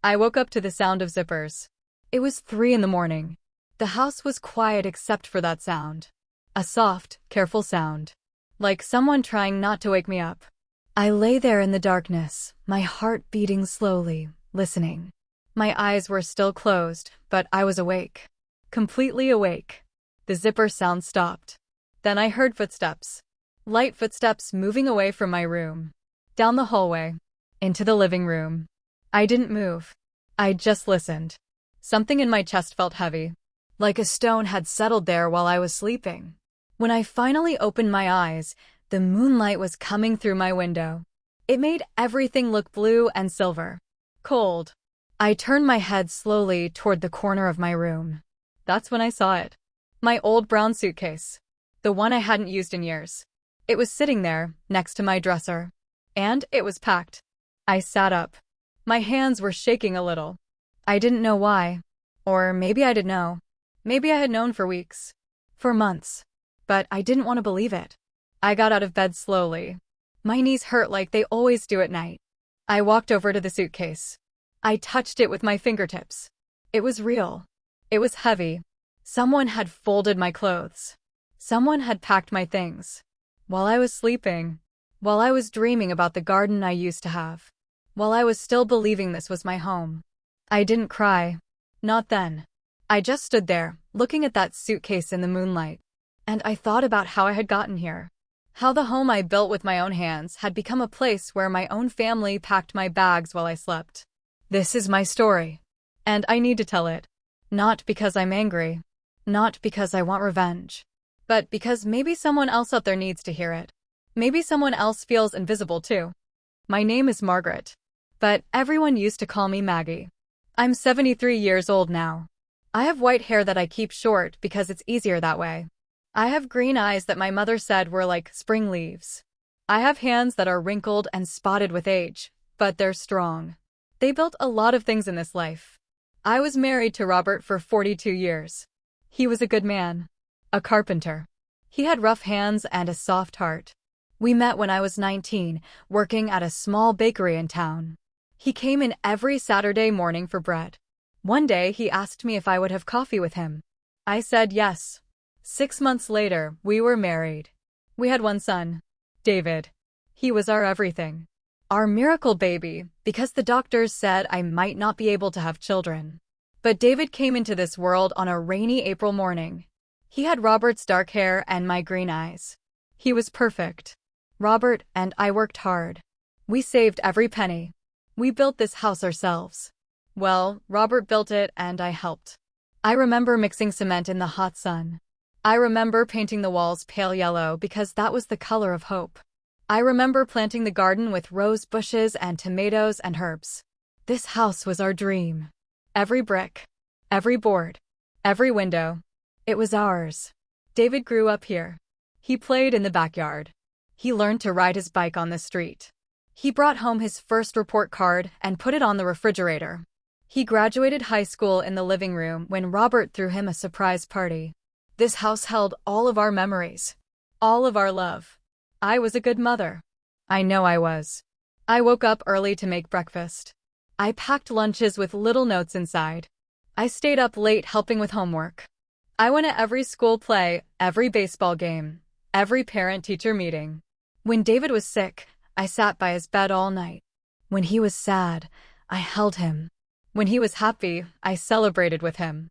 I woke up to the sound of zippers. It was 3 in the morning. The house was quiet except for that sound. A soft, careful sound. Like someone trying not to wake me up. I lay there in the darkness, my heart beating slowly, listening. My eyes were still closed, but I was awake. Completely awake. The zipper sound stopped. Then I heard footsteps. Light footsteps moving away from my room. Down the hallway. Into the living room. I didn't move. I just listened. Something in my chest felt heavy. Like a stone had settled there while I was sleeping. When I finally opened my eyes, the moonlight was coming through my window. It made everything look blue and silver. Cold. I turned my head slowly toward the corner of my room. That's when I saw it. My old brown suitcase. The one I hadn't used in years. It was sitting there, next to my dresser. And it was packed. I sat up. My hands were shaking a little. I didn't know why. Or maybe I did know. Maybe I had known for weeks. For months. But I didn't want to believe it. I got out of bed slowly. My knees hurt like they always do at night. I walked over to the suitcase. I touched it with my fingertips. It was real. It was heavy. Someone had folded my clothes. Someone had packed my things. While I was sleeping. While I was dreaming about the garden I used to have. While I was still believing this was my home. I didn't cry. Not then. I just stood there, looking at that suitcase in the moonlight. And I thought about how I had gotten here. How the home I built with my own hands had become a place where my own family packed my bags while I slept. This is my story. And I need to tell it. Not because I'm angry. Not because I want revenge. But because maybe someone else out there needs to hear it. Maybe someone else feels invisible too. My name is Margaret. But everyone used to call me Maggie. I'm 73 years old now. I have white hair that I keep short because it's easier that way. I have green eyes that my mother said were like spring leaves. I have hands that are wrinkled and spotted with age, but they're strong. They built a lot of things in this life. I was married to Robert for 42 years. He was a good man. A carpenter. He had rough hands and a soft heart. We met when I was 19, working at a small bakery in town. He came in every Saturday morning for bread. One day he asked me if I would have coffee with him. I said yes. 6 months later, we were married. We had one son, David. He was our everything. Our miracle baby, because the doctors said I might not be able to have children. But David came into this world on a rainy April morning. He had Robert's dark hair and my green eyes. He was perfect. Robert and I worked hard. We saved every penny. We built this house ourselves. Well, Robert built it and I helped. I remember mixing cement in the hot sun. I remember painting the walls pale yellow because that was the color of hope. I remember planting the garden with rose bushes and tomatoes and herbs. This house was our dream. Every brick, every board, every window. It was ours. David grew up here. He played in the backyard. He learned to ride his bike on the street. He brought home his first report card and put it on the refrigerator. He graduated high school in the living room when Robert threw him a surprise party. This house held all of our memories. All of our love. I was a good mother. I know I was. I woke up early to make breakfast. I packed lunches with little notes inside. I stayed up late helping with homework. I went to every school play, every baseball game, every parent-teacher meeting. When David was sick, I sat by his bed all night. When he was sad, I held him. When he was happy, I celebrated with him.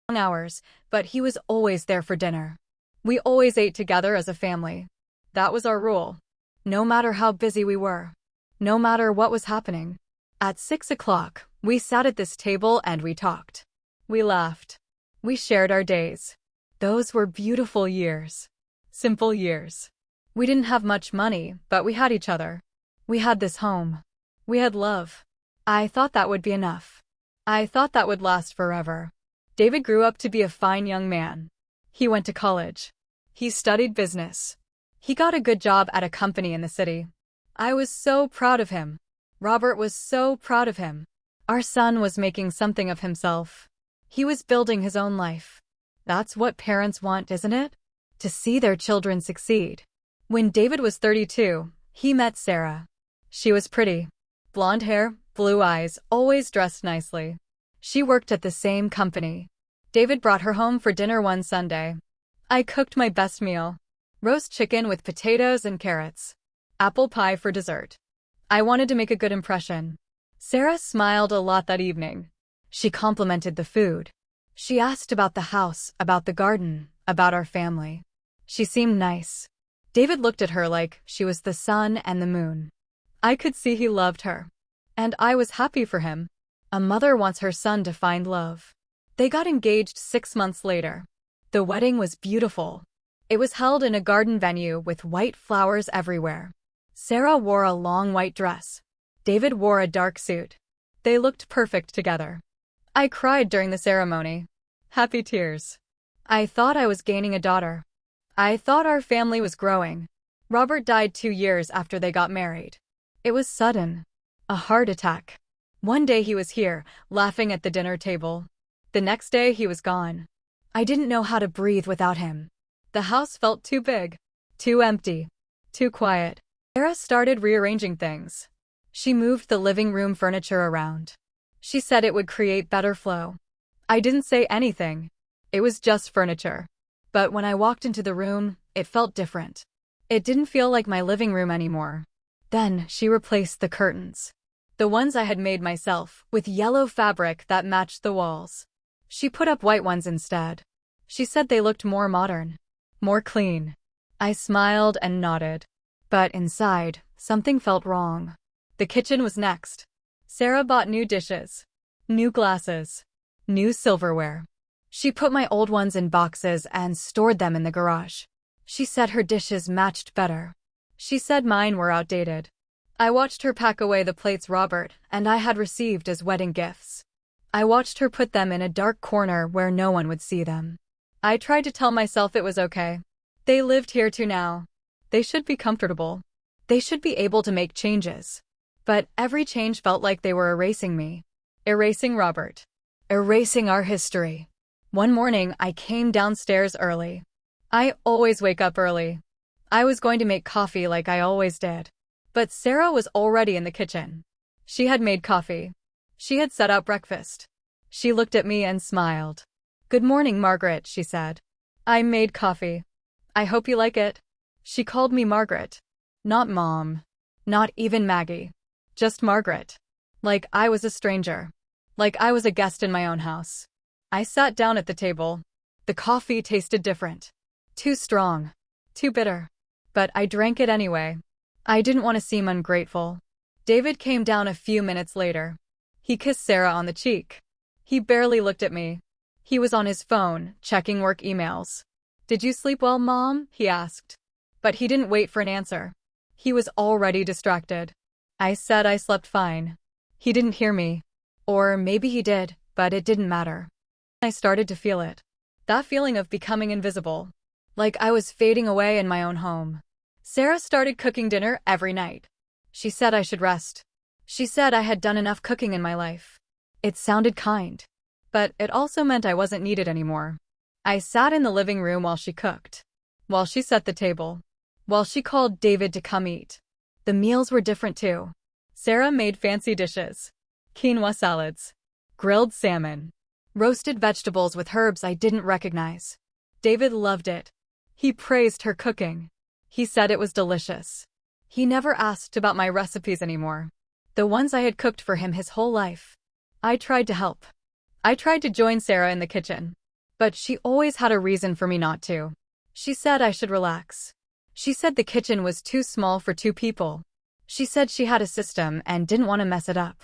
Long hours, but he was always there for dinner. We always ate together as a family. That was our rule. No matter how busy we were. No matter what was happening. At 6 o'clock, we sat at this table and we talked. We laughed. We shared our days. Those were beautiful years. Simple years. We didn't have much money, but we had each other. We had this home. We had love. I thought that would be enough. I thought that would last forever. David grew up to be a fine young man. He went to college. He studied business. He got a good job at a company in the city. I was so proud of him. Robert was so proud of him. Our son was making something of himself. He was building his own life. That's what parents want, isn't it? To see their children succeed. When David was 32, he met Sarah. She was pretty. Blonde hair, blue eyes, always dressed nicely. She worked at the same company. David brought her home for dinner one Sunday. I cooked my best meal. Roast chicken with potatoes and carrots. Apple pie for dessert. I wanted to make a good impression. Sarah smiled a lot that evening. She complimented the food. She asked about the house, about the garden, about our family. She seemed nice. David looked at her like she was the sun and the moon. I could see he loved her. And I was happy for him. A mother wants her son to find love. They got engaged 6 months later. The wedding was beautiful. It was held in a garden venue with white flowers everywhere. Sarah wore a long white dress. David wore a dark suit. They looked perfect together. I cried during the ceremony. Happy tears. I thought I was gaining a daughter. I thought our family was growing. Robert died 2 years after they got married. It was sudden. A heart attack. One day he was here, laughing at the dinner table. The next day he was gone. I didn't know how to breathe without him. The house felt too big, too empty, too quiet. Sarah started rearranging things. She moved the living room furniture around. She said it would create better flow. I didn't say anything. It was just furniture. But when I walked into the room, it felt different. It didn't feel like my living room anymore. Then she replaced the curtains. The ones I had made myself, with yellow fabric that matched the walls. She put up white ones instead. She said they looked more modern, more clean. I smiled and nodded. But inside, something felt wrong. The kitchen was next. Sarah bought new dishes, new glasses, new silverware. She put my old ones in boxes and stored them in the garage. She said her dishes matched better. She said mine were outdated. I watched her pack away the plates Robert and I had received as wedding gifts. I watched her put them in a dark corner where no one would see them. I tried to tell myself it was okay. They lived here too now. They should be comfortable. They should be able to make changes. But every change felt like they were erasing me. Erasing Robert. Erasing our history. One morning, I came downstairs early. I always wake up early. I was going to make coffee like I always did. But Sarah was already in the kitchen. She had made coffee. She had set out breakfast. She looked at me and smiled. "Good morning, Margaret," she said. "I made coffee. I hope you like it." She called me Margaret. Not Mom. Not even Maggie. Just Margaret. Like I was a stranger. Like I was a guest in my own house. I sat down at the table. The coffee tasted different. Too strong. Too bitter. But I drank it anyway. I didn't want to seem ungrateful. David came down a few minutes later. He kissed Sarah on the cheek. He barely looked at me. He was on his phone, checking work emails. "Did you sleep well, Mom?" he asked. But he didn't wait for an answer. He was already distracted. I said I slept fine. He didn't hear me. Or maybe he did, but it didn't matter. I started to feel it. That feeling of becoming invisible. Like I was fading away in my own home. Sarah started cooking dinner every night. She said I should rest. She said I had done enough cooking in my life. It sounded kind. But it also meant I wasn't needed anymore. I sat in the living room while she cooked. While she set the table. While she called David to come eat. The meals were different too. Sarah made fancy dishes. Quinoa salads. Grilled salmon. Roasted vegetables with herbs I didn't recognize. David loved it. He praised her cooking. He said it was delicious. He never asked about my recipes anymore. The ones I had cooked for him his whole life. I tried to help. I tried to join Sarah in the kitchen. But she always had a reason for me not to. She said I should relax. She said the kitchen was too small for 2 people. She said she had a system and didn't want to mess it up.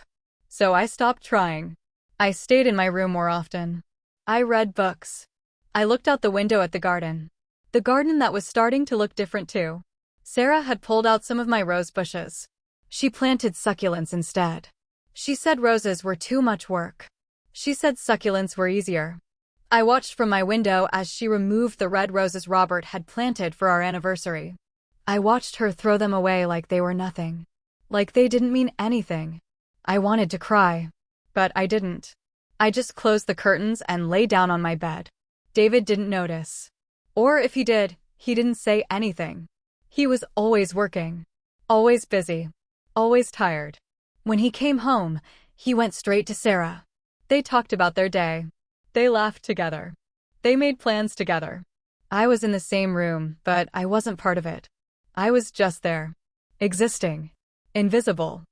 So I stopped trying. I stayed in my room more often. I read books. I looked out the window at the garden. The garden that was starting to look different too. Sarah had pulled out some of my rose bushes. She planted succulents instead. She said roses were too much work. She said succulents were easier. I watched from my window as she removed the red roses Robert had planted for our anniversary. I watched her throw them away like they were nothing. Like they didn't mean anything. I wanted to cry. But I didn't. I just closed the curtains and lay down on my bed. David didn't notice. Or if he did, he didn't say anything. He was always working. Always busy. Always tired. When he came home, he went straight to Sarah. They talked about their day. They laughed together. They made plans together. I was in the same room, but I wasn't part of it. I was just there. Existing. Invisible.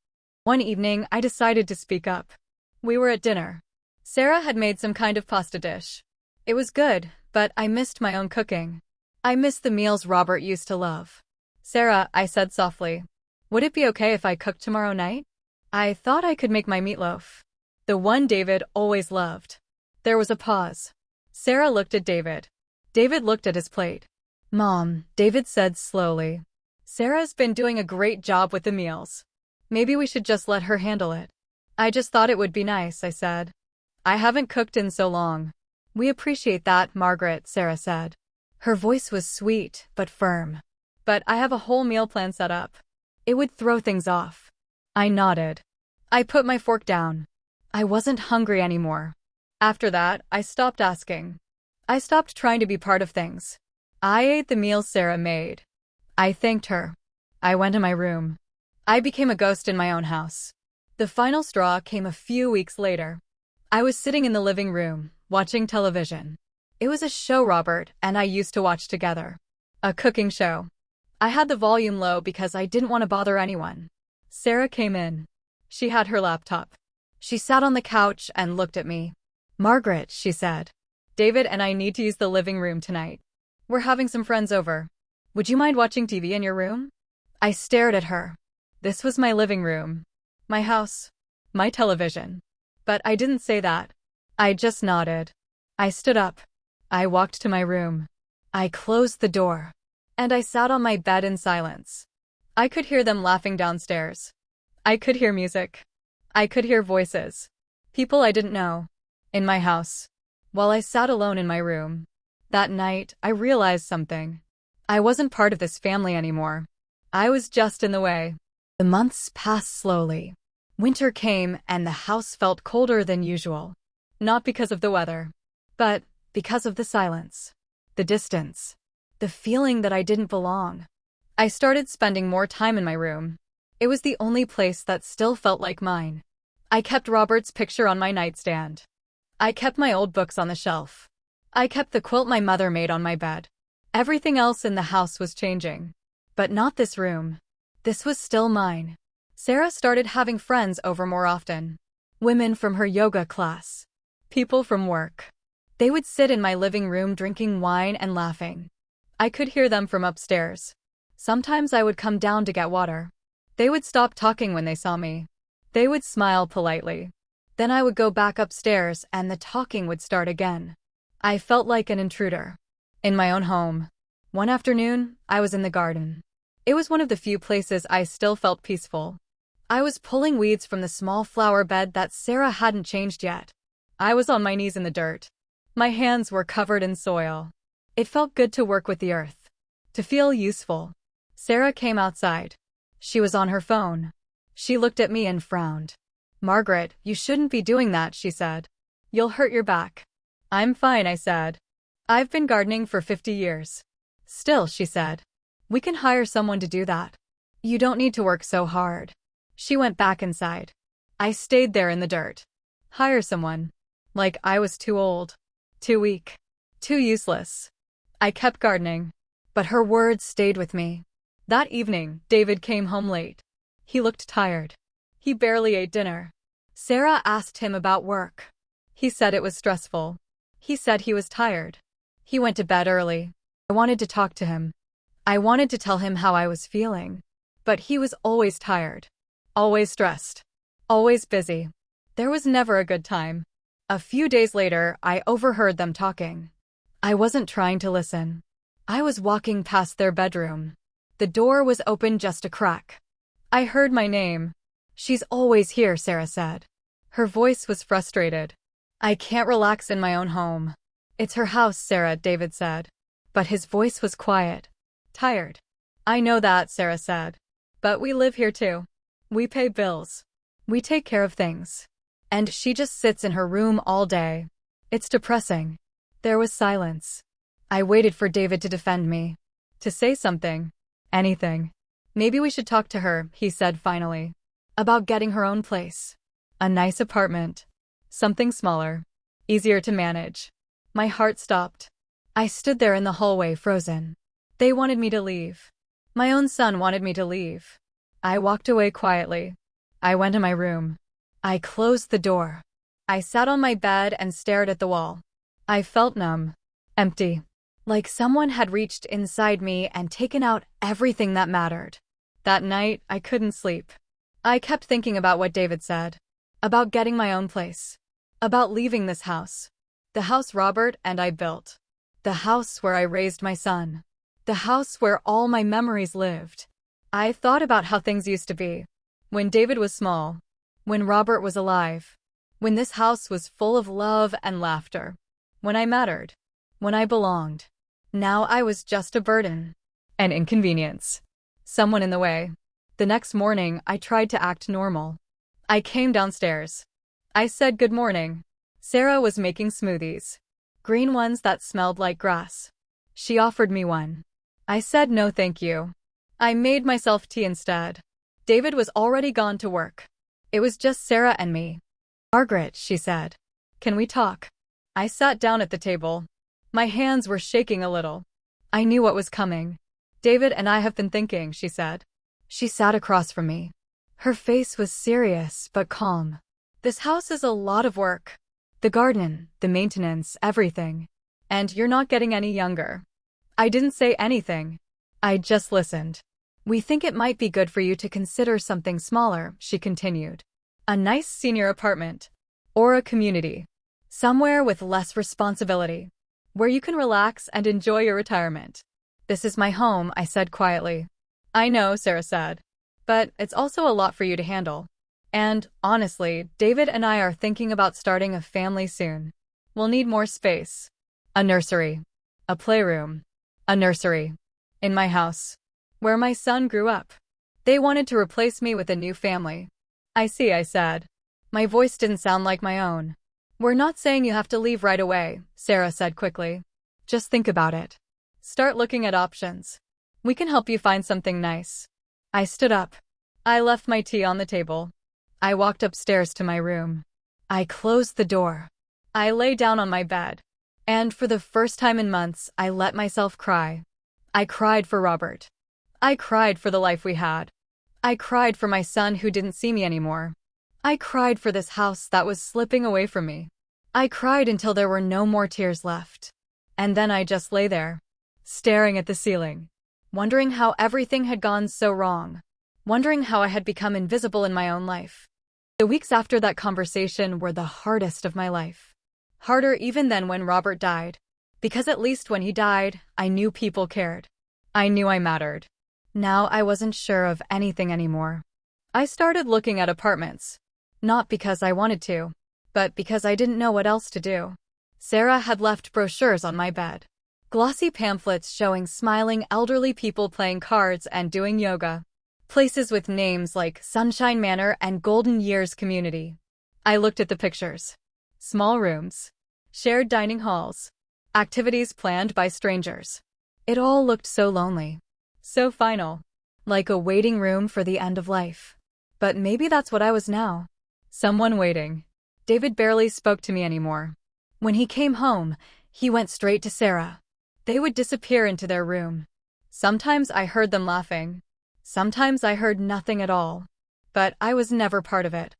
One evening, I decided to speak up. We were at dinner. Sarah had made some kind of pasta dish. It was good, but I missed my own cooking. I missed the meals Robert used to love. Sarah, I said softly, would it be okay if I cooked tomorrow night? I thought I could make my meatloaf. The one David always loved. There was a pause. Sarah looked at David. David looked at his plate. Mom, David said slowly, Sarah's been doing a great job with the meals. Maybe we should just let her handle it. I just thought it would be nice, I said. I haven't cooked in so long. We appreciate that, Margaret, Sarah said. Her voice was sweet, but firm. But I have a whole meal plan set up. It would throw things off. I nodded. I put my fork down. I wasn't hungry anymore. After that, I stopped asking. I stopped trying to be part of things. I ate the meals Sarah made. I thanked her. I went to my room. I became a ghost in my own house. The final straw came a few weeks later. I was sitting in the living room, watching television. It was a show Robert and I used to watch together. A cooking show. I had the volume low because I didn't want to bother anyone. Sarah came in. She had her laptop. She sat on the couch and looked at me. Margaret, she said. David and I need to use the living room tonight. We're having some friends over. Would you mind watching TV in your room? I stared at her. This was my living room. My house. My television. But I didn't say that. I just nodded. I stood up. I walked to my room. I closed the door. And I sat on my bed in silence. I could hear them laughing downstairs. I could hear music. I could hear voices. People I didn't know. In my house. While I sat alone in my room. That night, I realized something. I wasn't part of this family anymore. I was just in the way. The months passed slowly. Winter came and the house felt colder than usual. Not because of the weather, but because of the silence. The distance. The feeling that I didn't belong. I started spending more time in my room. It was the only place that still felt like mine. I kept Robert's picture on my nightstand. I kept my old books on the shelf. I kept the quilt my mother made on my bed. Everything else in the house was changing. But not this room. This was still mine. Sarah started having friends over more often. Women from her yoga class. People from work. They would sit in my living room drinking wine and laughing. I could hear them from upstairs. Sometimes I would come down to get water. They would stop talking when they saw me. They would smile politely. Then I would go back upstairs and the talking would start again. I felt like an intruder. In my own home. One afternoon, I was in the garden. It was one of the few places I still felt peaceful. I was pulling weeds from the small flower bed that Sarah hadn't changed yet. I was on my knees in the dirt. My hands were covered in soil. It felt good to work with the earth. To feel useful. Sarah came outside. She was on her phone. She looked at me and frowned. Margaret, you shouldn't be doing that, she said. You'll hurt your back. I'm fine, I said. I've been gardening for 50 years. Still, she said. We can hire someone to do that. You don't need to work so hard. She went back inside. I stayed there in the dirt. Hire someone. Like I was too old. Too weak. Too useless. I kept gardening. But her words stayed with me. That evening, David came home late. He looked tired. He barely ate dinner. Sarah asked him about work. He said it was stressful. He said he was tired. He went to bed early. I wanted to talk to him. I wanted to tell him how I was feeling. But he was always tired. Always stressed. Always busy. There was never a good time. A few days later, I overheard them talking. I wasn't trying to listen. I was walking past their bedroom. The door was open just a crack. I heard my name. She's always here, Sarah said. Her voice was frustrated. I can't relax in my own home. It's her house, Sarah, David said. But his voice was quiet. Tired. I know that, Sarah said. But we live here too. We pay bills. We take care of things. And she just sits in her room all day. It's depressing. There was silence. I waited for David to defend me. To say something. Anything. Maybe we should talk to her, he said finally. About getting her own place. A nice apartment. Something smaller. Easier to manage. My heart stopped. I stood there in the hallway, frozen. They wanted me to leave. My own son wanted me to leave. I walked away quietly. I went to my room. I closed the door. I sat on my bed and stared at the wall. I felt numb. Empty. Like someone had reached inside me and taken out everything that mattered. That night, I couldn't sleep. I kept thinking about what David said. About getting my own place. About leaving this house. The house Robert and I built. The house where I raised my son. The house where all my memories lived. I thought about how things used to be. When David was small. When Robert was alive. When this house was full of love and laughter. When I mattered. When I belonged. Now I was just a burden. An inconvenience. Someone in the way. The next morning, I tried to act normal. I came downstairs. I said good morning. Sarah was making smoothies. Green ones that smelled like grass. She offered me one. I said no thank you. I made myself tea instead. David was already gone to work. It was just Sarah and me. Margaret, she said. Can we talk? I sat down at the table. My hands were shaking a little. I knew what was coming. David and I have been thinking, she said. She sat across from me. Her face was serious but calm. This house is a lot of work. The garden, the maintenance, everything. And you're not getting any younger. I didn't say anything. I just listened. We think it might be good for you to consider something smaller, she continued. A nice senior apartment. Or a community. Somewhere with less responsibility. Where you can relax and enjoy your retirement. This is my home, I said quietly. I know, Sarah said. But it's also a lot for you to handle. And, honestly, David and I are thinking about starting a family soon. We'll need more space. A nursery. A playroom. A nursery. In my house. Where my son grew up. They wanted to replace me with a new family. I see, I said. My voice didn't sound like my own. We're not saying you have to leave right away, Sarah said quickly. Just think about it. Start looking at options. We can help you find something nice. I stood up. I left my tea on the table. I walked upstairs to my room. I closed the door. I lay down on my bed. And for the first time in months, I let myself cry. I cried for Robert. I cried for the life we had. I cried for my son who didn't see me anymore. I cried for this house that was slipping away from me. I cried until there were no more tears left. And then I just lay there, staring at the ceiling, wondering how everything had gone so wrong, wondering how I had become invisible in my own life. The weeks after that conversation were the hardest of my life. Harder even than when Robert died. Because at least when he died, I knew people cared. I knew I mattered. Now I wasn't sure of anything anymore. I started looking at apartments. Not because I wanted to, but because I didn't know what else to do. Sarah had left brochures on my bed. Glossy pamphlets showing smiling elderly people playing cards and doing yoga. Places with names like Sunshine Manor and Golden Years Community. I looked at the pictures. Small rooms. Shared dining halls. Activities planned by strangers. It all looked so lonely. So final. Like a waiting room for the end of life. But maybe that's what I was now. Someone waiting. David barely spoke to me anymore. When he came home, he went straight to Sarah. They would disappear into their room. Sometimes I heard them laughing. Sometimes I heard nothing at all. But I was never part of it.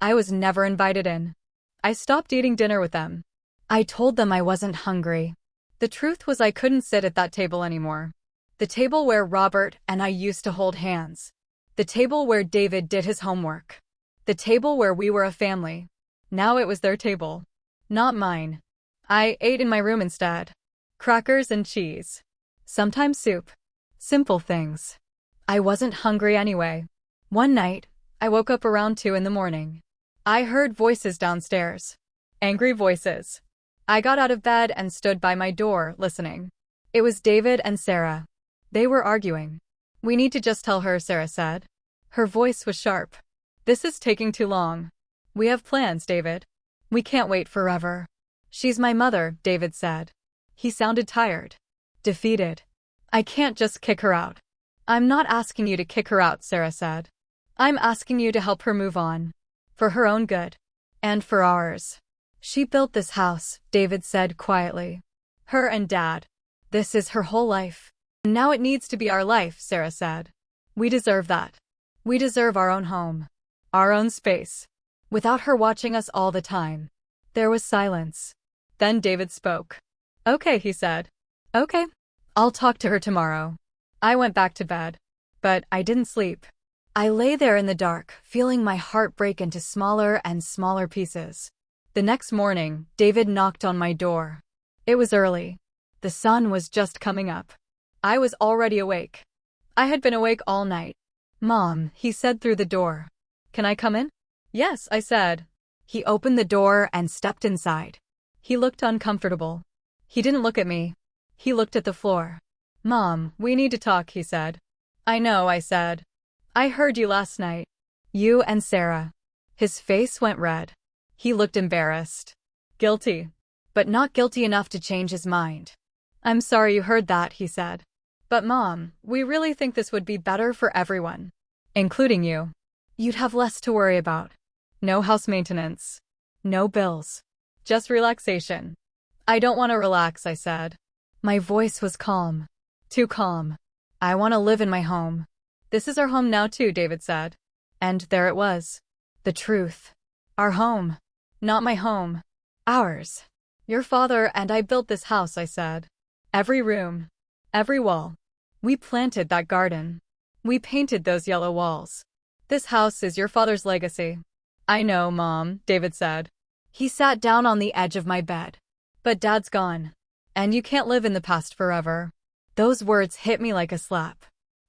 I was never invited in. I stopped eating dinner with them. I told them I wasn't hungry. The truth was I couldn't sit at that table anymore. The table where Robert and I used to hold hands. The table where David did his homework. The table where we were a family. Now it was their table. Not mine. I ate in my room instead. Crackers and cheese. Sometimes soup. Simple things. I wasn't hungry anyway. One night, I woke up around 2 in the morning. I heard voices downstairs. Angry voices. I got out of bed and stood by my door, listening. It was David and Sarah. They were arguing. We need to just tell her, Sarah said. Her voice was sharp. This is taking too long. We have plans, David. We can't wait forever. She's my mother, David said. He sounded tired. Defeated. I can't just kick her out. I'm not asking you to kick her out, Sarah said. I'm asking you to help her move on. For her own good. And for ours. She built this house, David said quietly. Her and Dad. This is her whole life. Now it needs to be our life, Sarah said. We deserve that. We deserve our own home. Our own space. Without her watching us all the time. There was silence. Then David spoke. Okay, he said. Okay. I'll talk to her tomorrow. I went back to bed. But I didn't sleep. I lay there in the dark, feeling my heart break into smaller and smaller pieces. The next morning, David knocked on my door. It was early. The sun was just coming up. I was already awake. I had been awake all night. Mom, he said through the door. Can I come in? Yes, I said. He opened the door and stepped inside. He looked uncomfortable. He didn't look at me. He looked at the floor. Mom, we need to talk, he said. I know, I said. I heard you last night. You and Sarah. His face went red. He looked embarrassed. Guilty. But not guilty enough to change his mind. I'm sorry you heard that, he said. But Mom, we really think this would be better for everyone. Including you. You'd have less to worry about. No house maintenance. No bills. Just relaxation. I don't want to relax, I said. My voice was calm. Too calm. I want to live in my home. This is our home now too, David said. And there it was. The truth. Our home. Not my home. Ours. Your father and I built this house, I said. Every room. Every wall. We planted that garden. We painted those yellow walls. This house is your father's legacy. I know, Mom, David said. He sat down on the edge of my bed. But Dad's gone. And you can't live in the past forever. Those words hit me like a slap.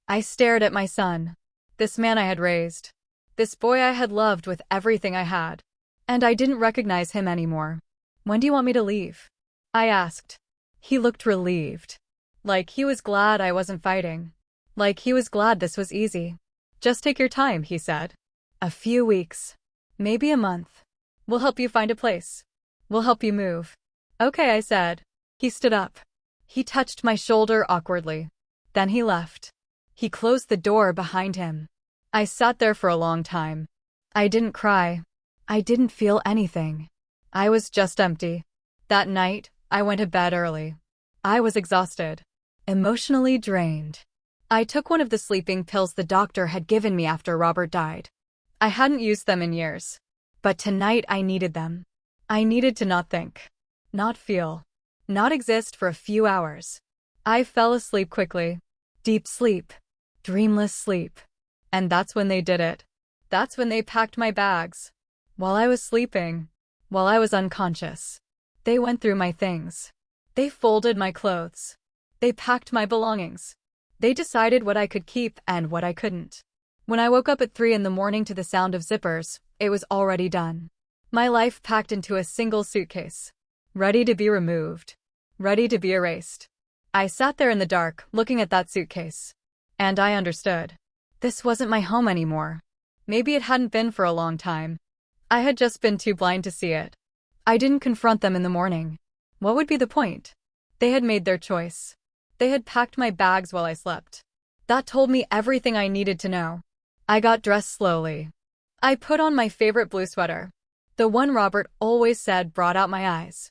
I stared at my son. This man I had raised. This boy I had loved with everything I had. And I didn't recognize him anymore. When do you want me to leave? I asked. He looked relieved. Like he was glad I wasn't fighting. Like he was glad this was easy. Just take your time, he said. A few weeks. Maybe a month. We'll help you find a place. We'll help you move. Okay, I said. He stood up. He touched my shoulder awkwardly. Then he left. He closed the door behind him. I sat there for a long time. I didn't cry. I didn't feel anything. I was just empty. That night, I went to bed early. I was exhausted. Emotionally drained. I took one of the sleeping pills the doctor had given me after Robert died. I hadn't used them in years. But tonight I needed them. I needed to not think. Not feel. Not exist for a few hours. I fell asleep quickly. Deep sleep. Dreamless sleep. And that's when they did it. That's when they packed my bags. While I was sleeping. While I was unconscious. They went through my things. They folded my clothes. They packed my belongings. They decided what I could keep and what I couldn't. When I woke up at 3 a.m. to the sound of zippers, it was already done. My life packed into a single suitcase. Ready to be removed. Ready to be erased. I sat there in the dark, looking at that suitcase. And I understood. This wasn't my home anymore. Maybe it hadn't been for a long time. I had just been too blind to see it. I didn't confront them in the morning. What would be the point? They had made their choice. They had packed my bags while I slept. That told me everything I needed to know. I got dressed slowly. I put on my favorite blue sweater. The one Robert always said brought out my eyes.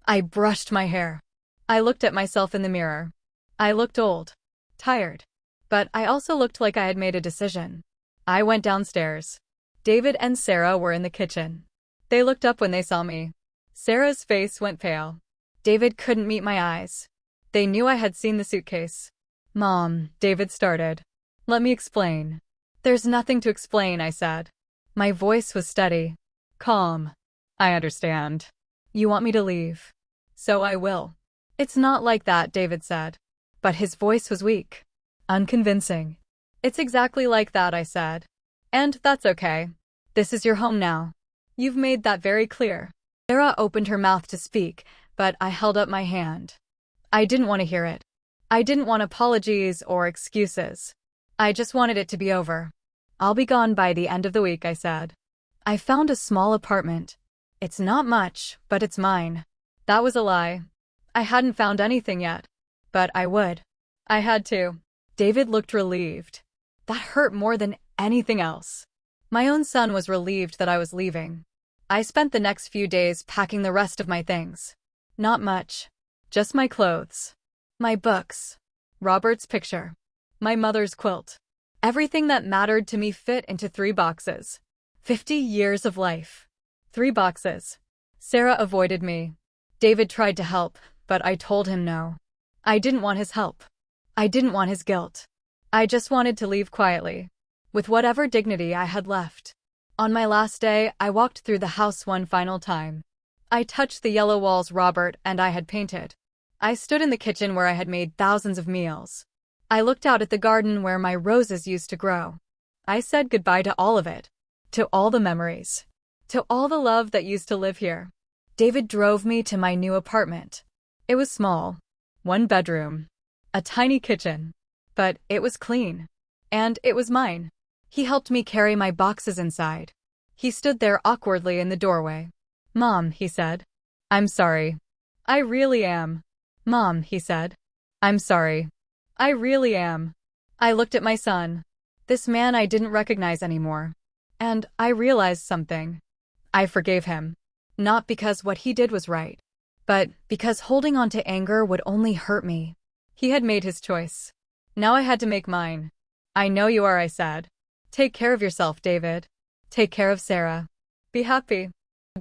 I brushed my hair. I looked at myself in the mirror. I looked old. Tired. But I also looked like I had made a decision. I went downstairs. David and Sarah were in the kitchen. They looked up when they saw me. Sarah's face went pale. David couldn't meet my eyes. They knew I had seen the suitcase. Mom, David started. Let me explain. There's nothing to explain, I said. My voice was steady. Calm. I understand. You want me to leave. So I will. It's not like that, David said. But his voice was weak. Unconvincing. It's exactly like that, I said. And that's okay. This is your home now. You've made that very clear. Sarah opened her mouth to speak, but I held up my hand. I didn't want to hear it. I didn't want apologies or excuses. I just wanted it to be over. I'll be gone by the end of the week, I said. I found a small apartment. It's not much, but it's mine. That was a lie. I hadn't found anything yet. But I would. I had to. David looked relieved. That hurt more than anything else. My own son was relieved that I was leaving. I spent the next few days packing the rest of my things. Not much. Just my clothes. My books. Robert's picture. My mother's quilt. Everything that mattered to me fit into 3 boxes. 50 years of life. 3 boxes. Sarah avoided me. David tried to help, but I told him no. I didn't want his help. I didn't want his guilt. I just wanted to leave quietly, with whatever dignity I had left. On my last day, I walked through the house one final time. I touched the yellow walls Robert and I had painted. I stood in the kitchen where I had made thousands of meals. I looked out at the garden where my roses used to grow. I said goodbye to all of it. To all the memories. To all the love that used to live here. David drove me to my new apartment. It was small. 1 bedroom. A tiny kitchen. But it was clean. And it was mine. He helped me carry my boxes inside. He stood there awkwardly in the doorway. "Mom," he said. "I'm sorry. I really am." "Mom," he said. "I'm sorry. I really am." I looked at my son. This man I didn't recognize anymore. And I realized something. I forgave him. Not because what he did was right, but because holding on to anger would only hurt me. He had made his choice. Now I had to make mine. "I know you are," I said. "Take care of yourself, David. Take care of Sarah. Be happy."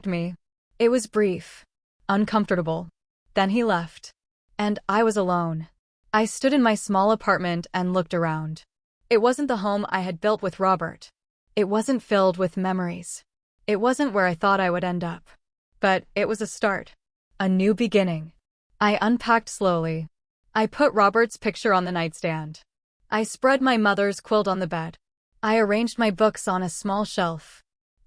Me. It was brief. Uncomfortable. Then he left. And I was alone. I stood in my small apartment and looked around. It wasn't the home I had built with Robert. It wasn't filled with memories. It wasn't where I thought I would end up. But it was a start. A new beginning. I unpacked slowly. I put Robert's picture on the nightstand. I spread my mother's quilt on the bed. I arranged my books on a small shelf.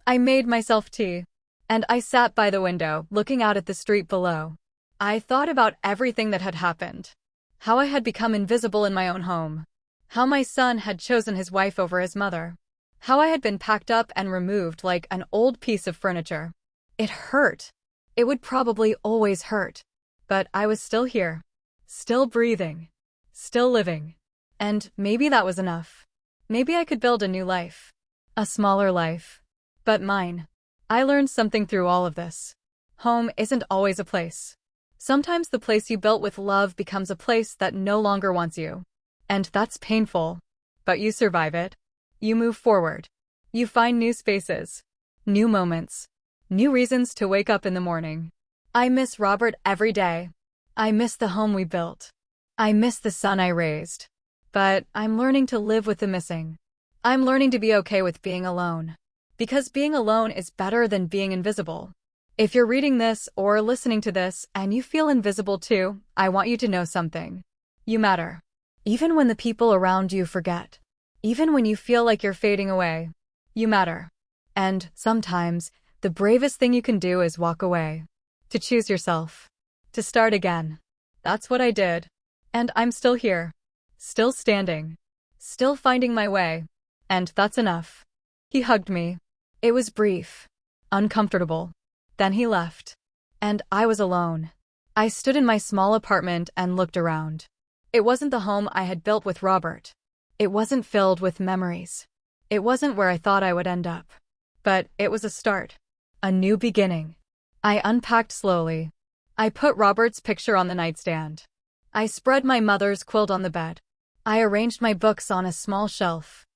I made myself tea. And I sat by the window, looking out at the street below. I thought about everything that had happened. How I had become invisible in my own home. How my son had chosen his wife over his mother. How I had been packed up and removed like an old piece of furniture. It hurt. It would probably always hurt. But I was still here. Still breathing. Still living. And maybe that was enough. Maybe I could build a new life. A smaller life. But mine. I learned something through all of this. Home isn't always a place. Sometimes the place you built with love becomes a place that no longer wants you. And that's painful. But you survive it. You move forward. You find new spaces. New moments. New reasons to wake up in the morning. I miss Robert every day. I miss the home we built. I miss the son I raised. But I'm learning to live with the missing. I'm learning to be okay with being alone. Because being alone is better than being invisible. If you're reading this or listening to this and you feel invisible too, I want you to know something. You matter. Even when the people around you forget. Even when you feel like you're fading away. You matter. And sometimes, the bravest thing you can do is walk away. To choose yourself. To start again. That's what I did. And I'm still here. Still standing. Still finding my way. And that's enough. He hugged me. It was brief. Uncomfortable. Then he left. And I was alone. I stood in my small apartment and looked around. It wasn't the home I had built with Robert. It wasn't filled with memories. It wasn't where I thought I would end up. But it was a start. A new beginning. I unpacked slowly. I put Robert's picture on the nightstand. I spread my mother's quilt on the bed. I arranged my books on a small shelf.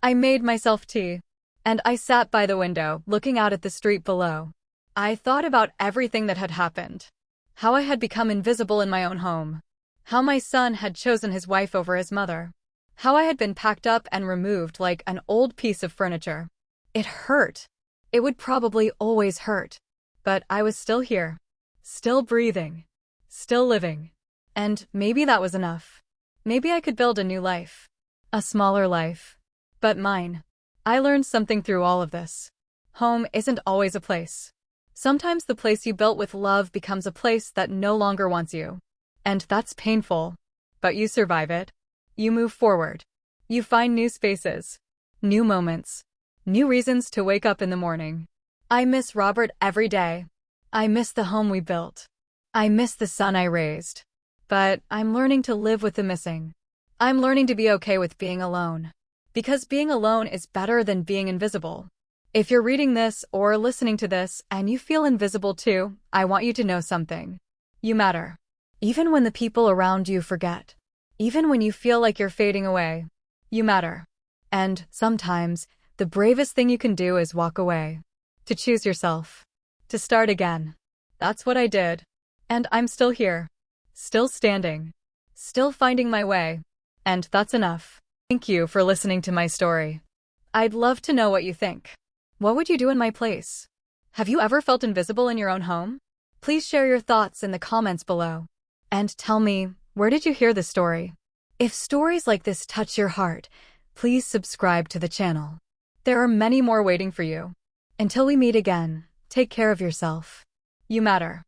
I made myself tea. And I sat by the window, looking out at the street below. I thought about everything that had happened. How I had become invisible in my own home. How my son had chosen his wife over his mother. How I had been packed up and removed like an old piece of furniture. It hurt. It would probably always hurt. But I was still here. Still breathing. Still living. And maybe that was enough. Maybe I could build a new life. A smaller life. But mine. I learned something through all of this. Home isn't always a place. Sometimes the place you built with love becomes a place that no longer wants you. And that's painful. But you survive it. You move forward. You find new spaces. New moments. New reasons to wake up in the morning. I miss Robert every day. I miss the home we built. I miss the son I raised. But I'm learning to live with the missing. I'm learning to be okay with being alone. Because being alone is better than being invisible. If you're reading this or listening to this and you feel invisible too, I want you to know something. You matter. Even when the people around you forget. Even when you feel like you're fading away. You matter. And sometimes, the bravest thing you can do is walk away. To choose yourself. To start again. That's what I did. And I'm still here. Still standing. Still finding my way. And that's enough. Thank you for listening to my story. I'd love to know what you think. What would you do in my place? Have you ever felt invisible in your own home? Please share your thoughts in the comments below. And tell me, where did you hear this story? If stories like this touch your heart, please subscribe to the channel. There are many more waiting for you. Until we meet again, take care of yourself. You matter.